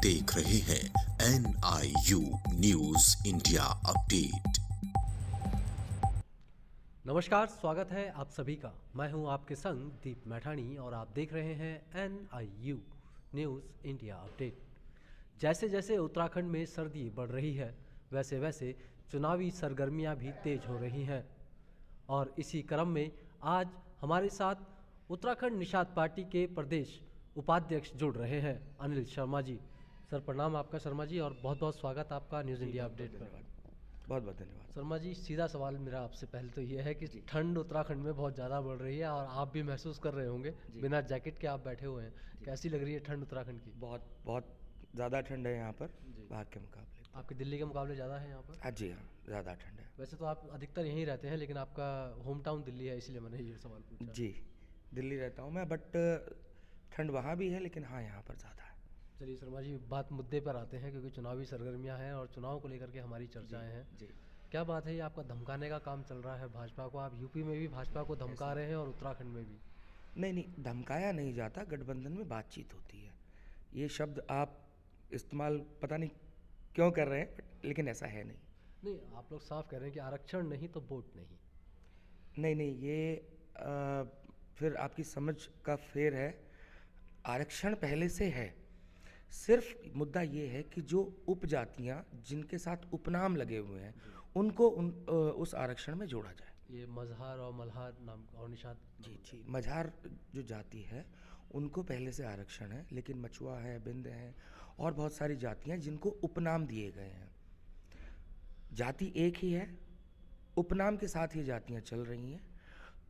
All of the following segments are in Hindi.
देख रहे हैं NIU न्यूज इंडिया अपडेट। नमस्कार, स्वागत है आप सभी का। मैं हूं आपके संग दीप मैठाणी और आप देख रहे हैं NIU न्यूज़ इंडिया अपडेट। जैसे जैसे उत्तराखंड में सर्दी बढ़ रही है वैसे वैसे चुनावी सरगर्मियां भी तेज हो रही हैं और इसी क्रम में आज हमारे साथ उत्तराखंड निषाद पार्टी के प्रदेश उपाध्यक्ष जुड़ रहे हैं अनिल शर्मा जी। सर प्रणाम आपका शर्मा जी और बहुत बहुत स्वागत आपका न्यूज़ इंडिया अपडेट पर। बहुत बहुत धन्यवाद। शर्मा जी, सीधा सवाल मेरा आपसे पहले तो ये है कि ठंड उत्तराखंड में बहुत ज़्यादा बढ़ रही है और आप भी महसूस कर रहे होंगे, बिना जैकेट के आप बैठे हुए हैं। कैसी लग रही है ठंड उत्तराखंड की? बहुत बहुत ज़्यादा ठंड है यहाँ पर बाहर के मुकाबले। आपके दिल्ली के मुकाबले ज़्यादा है यहाँ पर? हाँ जी, हाँ ज़्यादा ठंड है। वैसे तो आप अधिकतर यहीं रहते हैं लेकिन आपका होम टाउन दिल्ली है, इसलिए मैंने ये सवाल पूछा। जी, दिल्ली रहता हूँ मैं, बट ठंड वहाँ भी है, लेकिन हाँ यहाँ पर ज़्यादा है। चलिए शर्मा जी, बात मुद्दे पर आते हैं क्योंकि चुनावी सरगर्मियाँ हैं और चुनाव को लेकर के हमारी चर्चाएँ हैं। जी, क्या बात है, ये आपका धमकाने का काम चल रहा है भाजपा को? आप यूपी में भी भाजपा को धमका रहे हैं और उत्तराखंड में भी। नहीं, धमकाया नहीं जाता, गठबंधन में बातचीत होती है। ये शब्द आप इस्तेमाल पता नहीं क्यों कर रहे हैं, लेकिन ऐसा है नहीं। नहीं, आप लोग साफ कह रहे हैं कि आरक्षण नहीं तो वोट नहीं। नहीं, ये फिर आपकी समझ का फेर है। आरक्षण पहले से है, सिर्फ मुद्दा ये है कि जो उपजातियां जिनके साथ उपनाम लगे हुए हैं उनको उस आरक्षण में जोड़ा जाए। ये मजहर और मल्हार नाम और निषाद। जी, मझार जो जाति है उनको पहले से आरक्षण है, लेकिन मछुआ है, बिंद है और बहुत सारी जातियां जिनको उपनाम दिए गए हैं। जाति एक ही है, उपनाम के साथ ये जातियां चल रही हैं।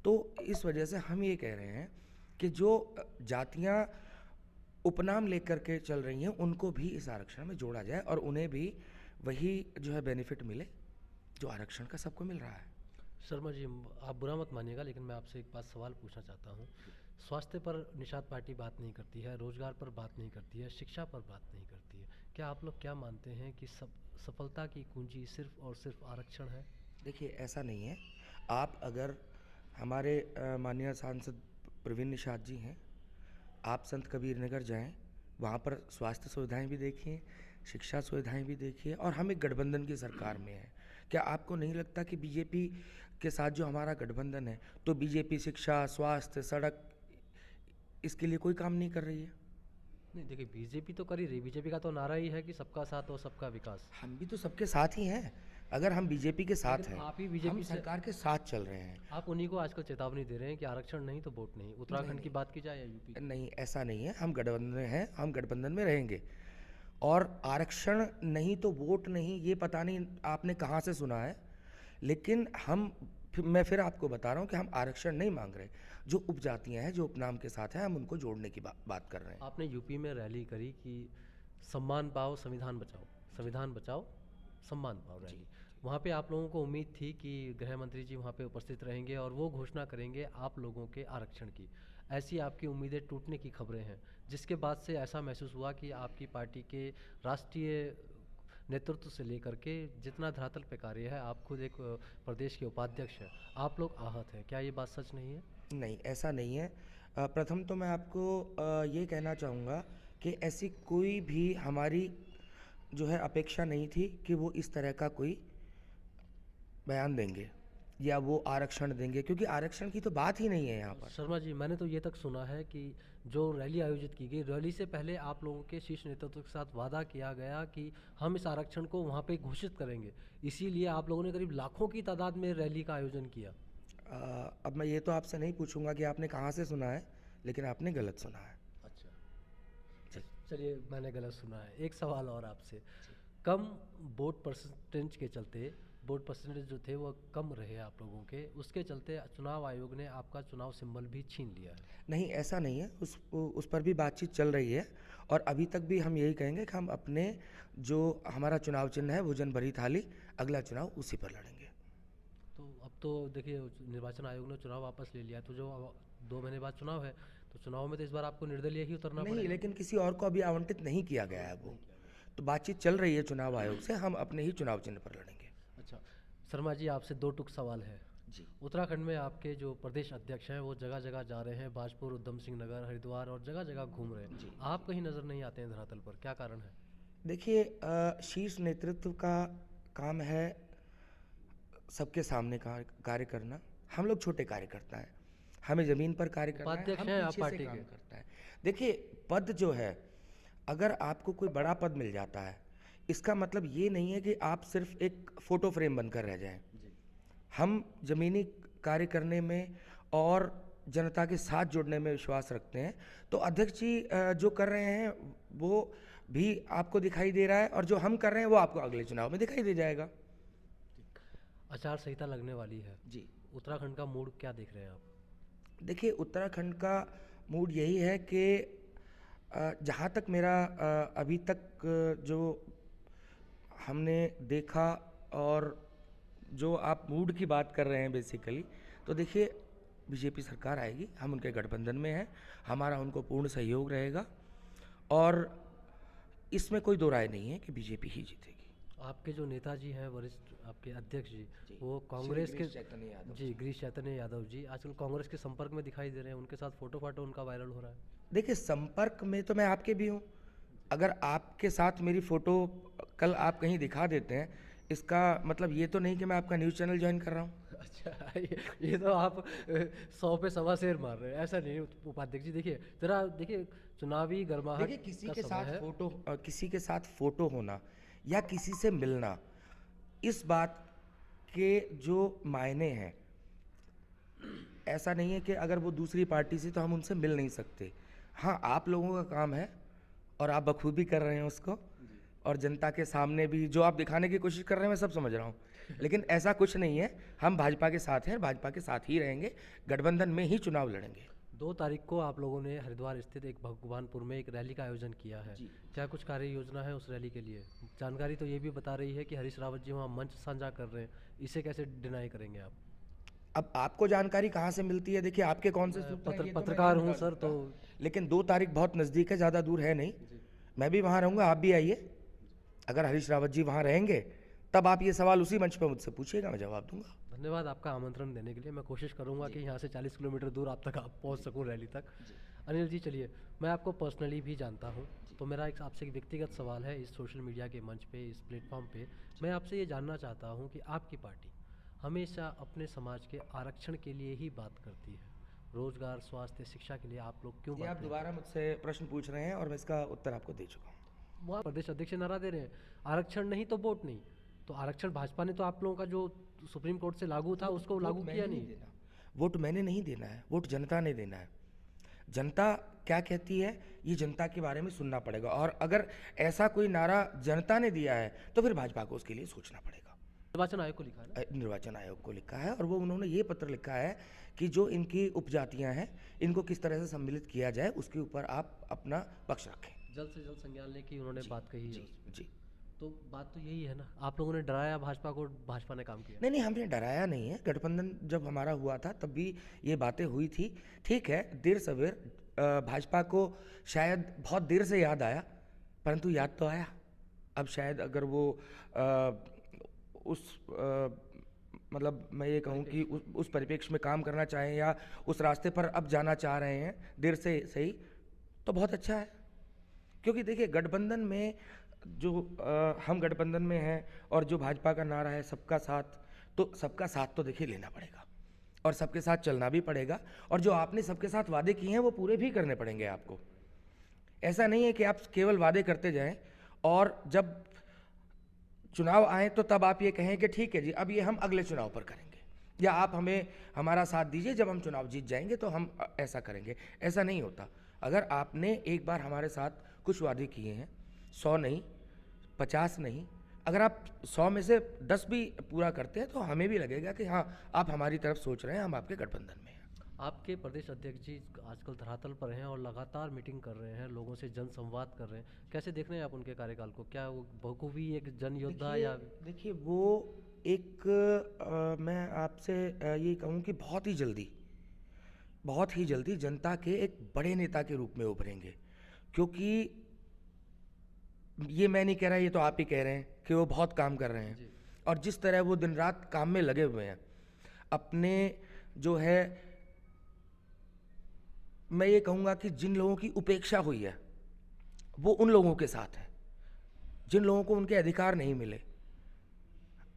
तो इस वजह से हम ये कह रहे हैं कि जो जातियां उपनाम लेकर के चल रही हैं उनको भी इस आरक्षण में जोड़ा जाए और उन्हें भी वही जो है बेनिफिट मिले जो आरक्षण का सबको मिल रहा है। शर्मा जी, आप बुरा मत मानिएगा लेकिन मैं आपसे एक बात सवाल पूछना चाहता हूँ। स्वास्थ्य पर निषाद पार्टी बात नहीं करती है, रोजगार पर बात नहीं करती है, शिक्षा पर बात नहीं करती है। क्या आप लोग क्या मानते हैं कि सफलता की कुंजी सिर्फ और सिर्फ आरक्षण है? देखिए, ऐसा नहीं है। आप अगर हमारे माननीय सांसद प्रवीण निषाद जी हैं, आप संत कबीर नगर जाएं, वहाँ पर स्वास्थ्य सुविधाएं भी देखिए, शिक्षा सुविधाएं भी देखिए, और हम एक गठबंधन की सरकार में हैं। क्या आपको नहीं लगता कि बीजेपी के साथ जो हमारा गठबंधन है, तो बीजेपी शिक्षा, स्वास्थ्य, सड़क इसके लिए कोई काम नहीं कर रही है? नहीं, देखिए बीजेपी तो कर ही रही। बीजेपी का तो नारा ही है कि सबका साथ और सबका विकास। हम भी तो सबके साथ ही हैं। अगर हम बीजेपी के साथ हैं, आप ही बीजेपी हम सरकार के साथ चल रहे हैं। आप उन्हीं को आजकल चेतावनी दे रहे हैं कि आरक्षण नहीं तो वोट नहीं। उत्तराखंड की बात की जाए या यूपी की? नहीं, ऐसा नहीं है। हम गठबंधन में हैं, हम गठबंधन में रहेंगे। और आरक्षण नहीं तो वोट नहीं, ये पता नहीं आपने कहाँ से सुना है, लेकिन मैं फिर आपको बता रहा हूँ कि हम आरक्षण नहीं मांग रहे। जो उपजातियां हैं, जो उपनाम के साथ हैं, हम उनको जोड़ने की बात कर रहे हैं। आपने यूपी में रैली करी कि सम्मान पाओ संविधान बचाओ, संविधान बचाओ सम्मान पाओ रैली। वहाँ पे आप लोगों को उम्मीद थी कि गृह मंत्री जी वहाँ पे उपस्थित रहेंगे और वो घोषणा करेंगे आप लोगों के आरक्षण की। ऐसी आपकी उम्मीदें टूटने की खबरें हैं, जिसके बाद से ऐसा महसूस हुआ कि आपकी पार्टी के राष्ट्रीय नेतृत्व से लेकर के जितना धरातल पे कार्य है, आप खुद एक प्रदेश के उपाध्यक्ष हैं, आप लोग आहत हैं। क्या ये बात सच नहीं है? नहीं, ऐसा नहीं है। प्रथम तो मैं आपको ये कहना चाहूँगा कि ऐसी कोई भी हमारी जो है अपेक्षा नहीं थी कि वो इस तरह का कोई बयान देंगे या वो आरक्षण देंगे, क्योंकि आरक्षण की तो बात ही नहीं है यहाँ पर। शर्मा जी, मैंने तो ये तक सुना है कि जो रैली आयोजित की गई, रैली से पहले आप लोगों के शीर्ष नेतृत्व के साथ वादा किया गया कि हम इस आरक्षण को वहाँ पे घोषित करेंगे। इसीलिए आप लोगों ने करीब लाखों की तादाद में रैली का आयोजन किया। अब मैं ये तो आपसे नहीं पूछूंगा कि आपने कहाँ से सुना है, लेकिन आपने गलत सुना है। अच्छा, चलिए मैंने गलत सुना है। एक सवाल और आपसे, कम वोट परसेंटेज के चलते, वोट परसेंटेज जो थे वो कम रहे आप लोगों के, उसके चलते चुनाव आयोग ने आपका चुनाव सिंबल भी छीन लिया है। नहीं, ऐसा नहीं है। उस पर भी बातचीत चल रही है और अभी तक भी हम यही कहेंगे कि हम अपने जो हमारा चुनाव चिन्ह है, भोजन भरी थाली, अगला चुनाव उसी पर लड़ेंगे। तो अब तो देखिए निर्वाचन आयोग ने चुनाव वापस ले लिया, तो जो 2 महीने बाद चुनाव है, तो चुनाव में तो इस बार आपको निर्दलीय ही उतरना नहीं, पड़ेगा। लेकिन किसी और को अभी आवंटित नहीं किया गया है। वो तो बातचीत चल रही है चुनाव आयोग से, हम अपने ही चुनाव चिन्ह पर लड़ेंगे। अच्छा शर्मा जी, आपसे 2 टूक सवाल है। जी। उत्तराखंड में आपके जो प्रदेश अध्यक्ष हैं वो जगह जगह जा रहे हैं, बाजपुर, उधम सिंह नगर, हरिद्वार और जगह जगह घूम रहे जी, हैं। आप कहीं नज़र नहीं आते हैं धरातल पर, क्या कारण है? देखिए शीर्ष नेतृत्व का काम है सबके सामने कार्य करना। हम लोग छोटे कार्यकर्ता हैं, हमें ज़मीन पर कार्य करना है, उपाध्यक्ष हम हैं आप पीछे से पार्टी काम के। करता है। देखिए पद जो है, अगर आपको कोई बड़ा पद मिल जाता है, इसका मतलब ये नहीं है कि आप सिर्फ एक फ़ोटो फ्रेम बनकर रह जाएं। हम ज़मीनी कार्य करने में और जनता के साथ जुड़ने में विश्वास रखते हैं। तो अध्यक्ष जी जो कर रहे हैं वो भी आपको दिखाई दे रहा है, और जो हम कर रहे हैं वो आपको अगले चुनाव में दिखाई दे जाएगा। आचार संहिता लगने वाली है, जी, उत्तराखंड का मूड क्या देख रहे हैं आप? देखिए उत्तराखंड का मूड यही है कि जहाँ तक मेरा अभी तक जो हमने देखा, और जो आप मूड की बात कर रहे हैं बेसिकली, तो देखिए बीजेपी सरकार आएगी, हम उनके गठबंधन में हैं, हमारा उनको पूर्ण सहयोग रहेगा, और इसमें कोई दो राय नहीं है कि बीजेपी ही जीतेगी। आपके जो नेताजी हैं वरिष्ठ, आपके अध्यक्ष जी, जी, वो श्री कांग्रेस के, गिरीश चैतन्य यादव जी गिरीश चैतन्य यादव जी आजकल कांग्रेस के संपर्क में दिखाई दे रहे हैं, उनके साथ फोटो फाटो उनका वायरल हो रहा है। देखिए संपर्क में तो मैं आपके भी हूँ। अगर आपके साथ मेरी फ़ोटो कल आप कहीं दिखा देते हैं, इसका मतलब ये तो नहीं कि मैं आपका न्यूज़ चैनल ज्वाइन कर रहा हूँ। अच्छा, ये तो आप 100 पे सवा शेर मार रहे हैं, ऐसा नहीं उपाध्यक्ष जी। देखिए जरा, देखिए चुनावी गर्माहट देखिए किसी का के समय साथ है। किसी के साथ फ़ोटो होना या किसी से मिलना, इस बात के जो मायने हैं, ऐसा नहीं है कि अगर वो दूसरी पार्टी से तो हम उनसे मिल नहीं सकते। हाँ, आप लोगों का काम है और आप बखूबी कर रहे हैं उसको, और जनता के सामने भी जो आप दिखाने की कोशिश कर रहे हैं मैं सब समझ रहा हूँ, लेकिन ऐसा कुछ नहीं है। हम भाजपा के साथ हैं, भाजपा के साथ ही रहेंगे, गठबंधन में ही चुनाव लड़ेंगे। 2 तारीख को आप लोगों ने हरिद्वार स्थित एक भगवानपुर में एक रैली का आयोजन किया है। जी। क्या कुछ कार्य योजना है उस रैली के लिए? जानकारी तो ये भी बता रही है कि हरीश रावत जी वहाँ मंच साझा कर रहे हैं, इसे कैसे डिनाई करेंगे आप? अब आपको जानकारी कहाँ से मिलती है? देखिए आपके कौन से सूत्र हैं, ये तो मैं पत्रकार नहीं हूँ बता सर, सकता। तो लेकिन 2 तारीख बहुत नज़दीक है, ज़्यादा दूर है नहीं। मैं भी वहाँ रहूँगा, आप भी आइए। अगर हरीश रावत जी वहाँ रहेंगे तब आप ये सवाल उसी मंच पर मुझसे पूछिएगा, मैं जवाब दूंगा। धन्यवाद आपका आमंत्रण देने के लिए। मैं कोशिश करूंगा कि यहाँ से 40 किलोमीटर दूर आप तक पहुँच सकूँ रैली तक। अनिल जी चलिए, मैं आपको पर्सनली भी जानता हूँ, तो मेरा एक आपसे एक व्यक्तिगत सवाल है इस सोशल मीडिया के मंच पे, इस प्लेटफॉर्म पे। मैं आपसे ये जानना चाहता हूँ कि आपकी पार्टी हमेशा अपने समाज के आरक्षण के लिए ही बात करती है, रोजगार, स्वास्थ्य, शिक्षा के लिए आप लोग क्यों ये बात आप नहीं दोबारा मुझसे प्रश्न पूछ रहे हैं और मैं इसका उत्तर आपको दे चुका हूँ। करते? वहाँ प्रदेश अध्यक्ष नारा दे रहे हैं, आरक्षण नहीं तो वोट नहीं। तो आरक्षण भाजपा ने तो आप लोगों का जो सुप्रीम कोर्ट से लागू था उसको वोट लागू मैंने किया नहीं नहीं। देना, वोट मैंने नहीं देना है, वोट जनता ने देना है। जनता क्या कहती है ये जनता के बारे में सुनना पड़ेगा, और अगर ऐसा कोई नारा जनता ने दिया है तो फिर भाजपा को उसके लिए सोचना पड़ेगा। निर्वाचन आयोग को लिखा है ना? निर्वाचन आयोग को लिखा है, और वो उन्होंने ये पत्र लिखा है कि जो इनकी उपजातियां हैं इनको किस तरह से सम्मिलित किया जाए, उसके ऊपर आप अपना पक्ष रखें। जल्द से जल्द संज्ञान लें कि उन्होंने बात कही है जी उस पे। जी। तो बात तो यही है ना, आप लोगों ने डराया भाजपा को, भाजपा ने काम किया। नहीं नहीं, हमने डराया नहीं है। गठबंधन जब हमारा हुआ था तब भी ये बातें हुई थी। ठीक है, देर सवेर भाजपा को शायद बहुत देर से याद आया, परंतु याद तो आया। अब शायद अगर वो मतलब मैं ये कहूँ कि उस परिप्रेक्ष्य में काम करना चाहें या उस रास्ते पर अब जाना चाह रहे हैं देर से सही, तो बहुत अच्छा है। क्योंकि देखिए गठबंधन में जो हम गठबंधन में हैं और जो भाजपा का नारा है सबका साथ, तो सबका साथ तो देखिए लेना पड़ेगा और सबके साथ चलना भी पड़ेगा, और जो आपने सबके साथ वादे किए हैं वो पूरे भी करने पड़ेंगे आपको। ऐसा नहीं है कि आप केवल वादे करते जाएं और जब चुनाव आए तो तब आप ये कहें कि ठीक है जी अब ये हम अगले चुनाव पर करेंगे, या आप हमें हमारा साथ दीजिए, जब हम चुनाव जीत जाएंगे तो हम ऐसा करेंगे। ऐसा नहीं होता। अगर आपने एक बार हमारे साथ कुछ वादे किए हैं, 100 नहीं 50 नहीं, अगर आप 100 में से 10 भी पूरा करते हैं तो हमें भी लगेगा कि हाँ आप हमारी तरफ सोच रहे हैं, हम आपके गठबंधन में हैं। आपके प्रदेश अध्यक्ष जी आजकल धरातल पर हैं और लगातार मीटिंग कर रहे हैं, लोगों से जन संवाद कर रहे हैं। कैसे देख रहे हैं आप उनके कार्यकाल को? क्या वो बखूबी एक जन योद्धा या? देखिए वो एक मैं आपसे ये कहूँ कि बहुत ही जल्दी जनता के एक बड़े नेता के रूप में उभरेंगे। क्योंकि ये मैं नहीं कह रहा, ये तो आप ही कह रहे हैं कि वो बहुत काम कर रहे हैं, और जिस तरह वो दिन रात काम में लगे हुए हैं। अपने जो है, मैं ये कहूँगा कि जिन लोगों की उपेक्षा हुई है वो उन लोगों के साथ है, जिन लोगों को उनके अधिकार नहीं मिले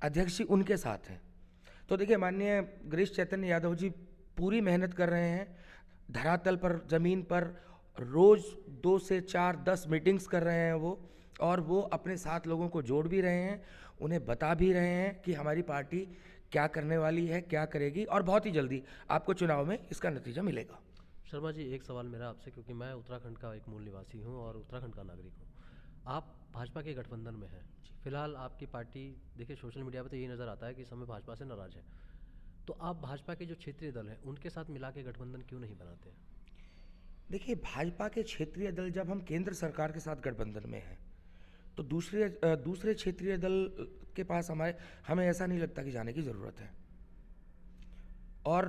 अध्यक्ष जी उनके साथ हैं। तो देखिए माननीय गिरीश चैतन्य यादव जी पूरी मेहनत कर रहे हैं, धरातल पर ज़मीन पर रोज़ 2 से 4 10 मीटिंग्स कर रहे हैं वो, और वो अपने साथ लोगों को जोड़ भी रहे हैं, उन्हें बता भी रहे हैं कि हमारी पार्टी क्या करने वाली है, क्या करेगी, और बहुत ही जल्दी आपको चुनाव में इसका नतीजा मिलेगा। शर्मा जी, एक सवाल मेरा आपसे, क्योंकि मैं उत्तराखंड का एक मूल निवासी हूँ और उत्तराखंड का नागरिक हूँ। आप भाजपा के गठबंधन में हैं, फिलहाल आपकी पार्टी, देखिए सोशल मीडिया पर तो यही नज़र आता है कि इस समय भाजपा से नाराज़ है, तो आप भाजपा के जो क्षेत्रीय दल हैं उनके साथ मिला के गठबंधन क्यों नहीं बनाते हैं? देखिए भाजपा के क्षेत्रीय दल जब हम केंद्र सरकार के साथ गठबंधन में हैं तो दूसरे क्षेत्रीय दल के पास हमें ऐसा नहीं लगता कि जाने की ज़रूरत है। और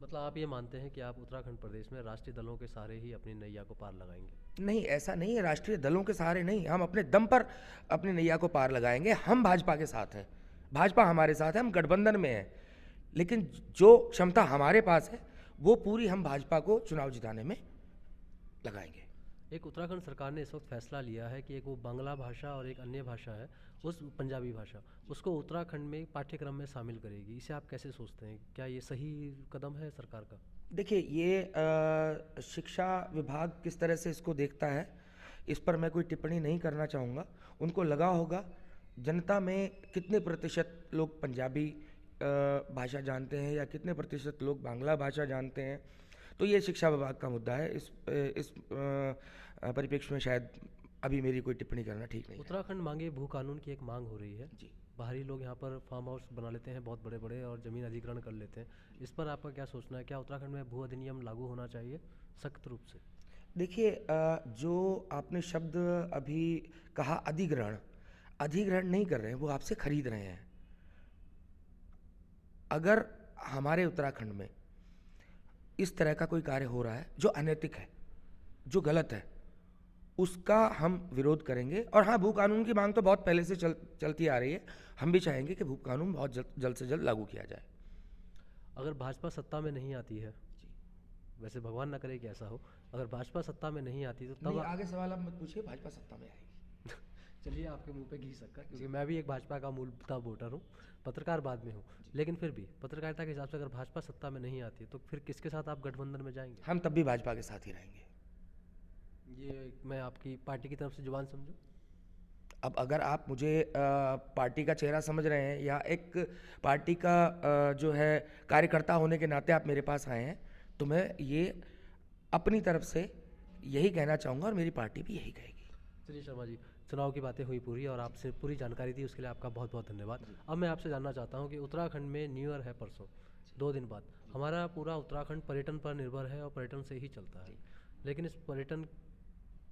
मतलब आप ये मानते हैं कि आप उत्तराखंड प्रदेश में राष्ट्रीय दलों के सहारे ही अपनी नैया को पार लगाएंगे? नहीं, ऐसा नहीं है, राष्ट्रीय दलों के सहारे नहीं, हम अपने दम पर अपनी नैया को पार लगाएंगे। हम भाजपा के साथ हैं, भाजपा हमारे साथ है, हम गठबंधन में हैं, लेकिन जो क्षमता हमारे पास है वो पूरी हम भाजपा को चुनाव जिताने में लगाएंगे। एक उत्तराखंड सरकार ने इस वक्त फैसला लिया है कि एक वो बांग्ला भाषा और एक अन्य भाषा है, उस पंजाबी भाषा, उसको उत्तराखंड में पाठ्यक्रम में शामिल करेगी। इसे आप कैसे सोचते हैं, क्या ये सही कदम है सरकार का? देखिए ये शिक्षा विभाग किस तरह से इसको देखता है इस पर मैं कोई टिप्पणी नहीं करना चाहूँगा। उनको लगा होगा जनता में कितने प्रतिशत लोग पंजाबी भाषा जानते हैं या कितने प्रतिशत लोग बांग्ला भाषा जानते हैं, तो ये शिक्षा विभाग का मुद्दा है। इस परिप्रेक्ष्य में शायद अभी मेरी कोई टिप्पणी करना ठीक नहीं है। उत्तराखंड मांगे भू कानून की एक मांग हो रही है जी। बाहरी लोग यहाँ पर फार्म हाउस बना लेते हैं बहुत बड़े बड़े और ज़मीन अधिग्रहण कर लेते हैं, इस पर आपका क्या सोचना है? क्या उत्तराखंड में भू अधिनियम लागू होना चाहिए सख्त रूप से? देखिए जो आपने शब्द अभी कहा अधिग्रहण नहीं कर रहे हैं, वो आपसे खरीद रहे हैं। अगर हमारे उत्तराखंड में इस तरह का कोई कार्य हो रहा है जो अनैतिक है, जो गलत है, उसका हम विरोध करेंगे। और हाँ, भू कानून की मांग तो बहुत पहले से चलती आ रही है। हम भी चाहेंगे कि भू कानून बहुत जल्द से जल्द लागू किया जाए। अगर भाजपा सत्ता में नहीं आती है, वैसे भगवान ना करे कि ऐसा हो, अगर भाजपा सत्ता में नहीं आती तो तब नहीं, आगे सवाल आप मत पूछिए, भाजपा सत्ता में आएगी। चलिए आपके मुंह पे घी शक्कर, क्योंकि मैं भी एक भाजपा का मूलतः वोटर हूँ, पत्रकार बाद में हूँ, लेकिन फिर भी पत्रकारिता के हिसाब से अगर भाजपा सत्ता में नहीं आती तो फिर किसके साथ आप गठबंधन में जाएंगे? हम तब भी भाजपा के साथ ही रहेंगे। ये मैं आपकी पार्टी की तरफ से जुबान समझूं? अब अगर आप मुझे पार्टी का चेहरा समझ रहे हैं या एक पार्टी का जो है कार्यकर्ता होने के नाते आप मेरे पास आए हैं, तो मैं ये अपनी तरफ से यही कहना चाहूँगा और मेरी पार्टी भी यही कहेगी। चलिए शर्मा जी, चुनाव की बातें हुई पूरी और आपसे पूरी जानकारी दी, उसके लिए आपका बहुत बहुत धन्यवाद। अब मैं आपसे जानना चाहता हूँ कि उत्तराखंड में न्यू ईयर है परसों, 2 दिन बाद। हमारा पूरा उत्तराखंड पर्यटन पर निर्भर है और पर्यटन से ही चलता है, लेकिन इस पर्यटन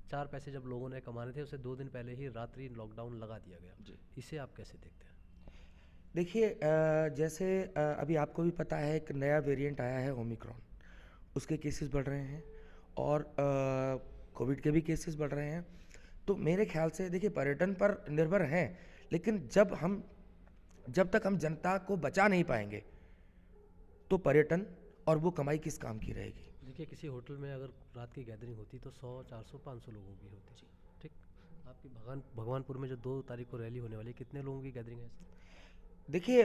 4 पैसे जब लोगों ने कमाने थे उसे 2 दिन पहले ही रात्रि लॉकडाउन लगा दिया गया। इसे आप कैसे देखते हैं? देखिए जैसे अभी आपको भी पता है एक नया वेरिएंट आया है ओमिक्रॉन, उसके केसेस बढ़ रहे हैं और कोविड के भी केसेस बढ़ रहे हैं। तो मेरे ख्याल से देखिए पर्यटन पर निर्भर हैं, लेकिन जब तक हम जनता को बचा नहीं पाएंगे तो पर्यटन और वो कमाई किस काम की रहेगी। देखिए किसी होटल में अगर रात की गैदरिंग होती तो 100, 400, 500 लोगों की होती, ठीक। आपकी भगवानपुर में जो 2 तारीख को रैली होने वाली है, कितने लोगों की गैदरिंग है? देखिए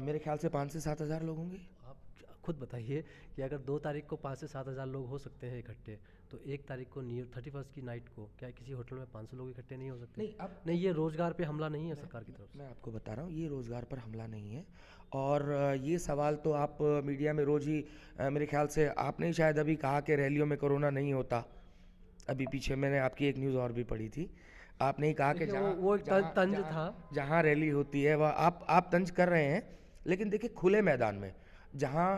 मेरे ख्याल से 5 से 7 हज़ार लोग होंगे। आप खुद बताइए कि अगर 2 तारीख को 5 से 7 हज़ार लोग हो सकते हैं इकट्ठे, तो 1 तारीख को 31 की नाइट को क्या किसी होटल में 500 लोग इकट्ठे नहीं हो सकते? नहीं, ये रोजगार पे हमला नहीं है सरकार की तरफ से। मैं आपको बता रहा हूँ ये रोज़गार पर हमला नहीं है। और ये सवाल तो आप मीडिया में रोज़ ही मेरे ख्याल से आपने शायद अभी कहा कि रैलियों में कोरोना नहीं होता। अभी पीछे मैंने आपकी एक न्यूज़ और भी पढ़ी थी, आपने ही कहा कि वो एक तंज था, जहाँ रैली होती है वह आप तंज कर रहे हैं। लेकिन देखिए खुले मैदान में जहाँ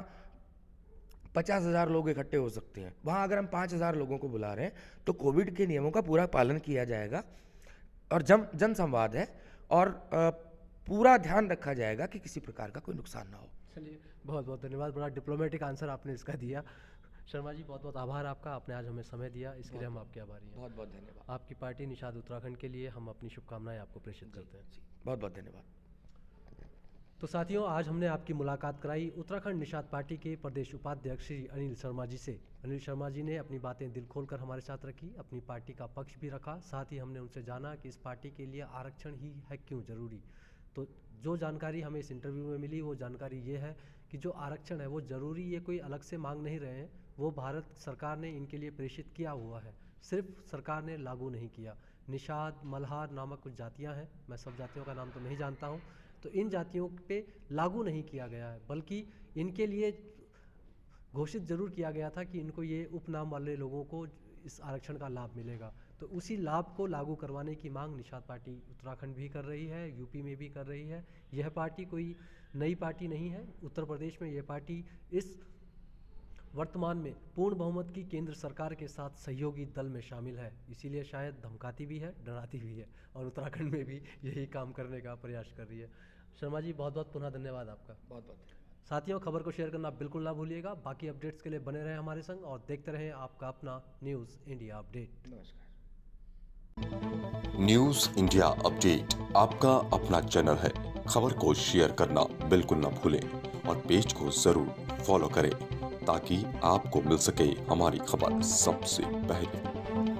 50,000 लोग इकट्ठे हो सकते हैं, वहाँ अगर हम 5,000 लोगों को बुला रहे हैं तो कोविड के नियमों का पूरा पालन किया जाएगा और जन संवाद है और पूरा ध्यान रखा जाएगा कि किसी प्रकार का कोई नुकसान ना हो। चलिए बहुत बहुत धन्यवाद, बड़ा डिप्लोमेटिक आंसर आपने इसका दिया। शर्मा जी बहुत बहुत आभार आपका, आपने आज हमें समय दिया, इसके लिए हम आपके आभारी हैं। बहुत बहुत धन्यवाद। आपकी पार्टी निषाद उत्तराखंड के लिए हम अपनी शुभकामनाएं आपको प्रेषित करते हैं। बहुत बहुत धन्यवाद। तो साथियों, आज हमने आपकी मुलाकात कराई उत्तराखंड निषाद पार्टी के प्रदेश उपाध्यक्ष श्री अनिल शर्मा जी से। अनिल शर्मा जी ने अपनी बातें दिल खोलकर हमारे साथ रखी, अपनी पार्टी का पक्ष भी रखा, साथ ही हमने उनसे जाना कि इस पार्टी के लिए आरक्षण ही है क्यों ज़रूरी। तो जो जानकारी हमें इस इंटरव्यू में मिली वो जानकारी ये है कि जो आरक्षण है वो ज़रूरी, ये कोई अलग से मांग नहीं रहे हैं, वो भारत सरकार ने इनके लिए प्रेषित किया हुआ है, सिर्फ सरकार ने लागू नहीं किया। निषाद, मल्हार नामक कुछ जातियाँ हैं, मैं सब जातियों का नाम तो नहीं जानता हूँ, तो इन जातियों पे लागू नहीं किया गया है, बल्कि इनके लिए घोषित जरूर किया गया था कि इनको ये उपनाम वाले लोगों को इस आरक्षण का लाभ मिलेगा। तो उसी लाभ को लागू करवाने की मांग निषाद पार्टी उत्तराखंड भी कर रही है, यूपी में भी कर रही है। यह पार्टी कोई नई पार्टी नहीं है, उत्तर प्रदेश में यह पार्टी इस वर्तमान में पूर्ण बहुमत की केंद्र सरकार के साथ सहयोगी दल में शामिल है, इसीलिए शायद धमकाती भी है, डराती भी है, और उत्तराखंड में भी यही काम करने का प्रयास कर रही है। शर्मा जी, बहुत बहुत पुनः धन्यवाद आपका। बहुत बहुत धन्यवाद। साथियों, खबर को शेयर करना बिल्कुल ना भूलिएगा। बाकी अपडेट्स के लिए बने रहें हमारे संग और देखते रहें आपका अपना न्यूज़ इंडिया अपडेट। नमस्कार। न्यूज इंडिया अपडेट आपका अपना चैनल है। खबर को शेयर करना बिल्कुल ना भूलें और पेज को जरूर फॉलो करें ताकि आपको मिल सके हमारी खबर सबसे पहले।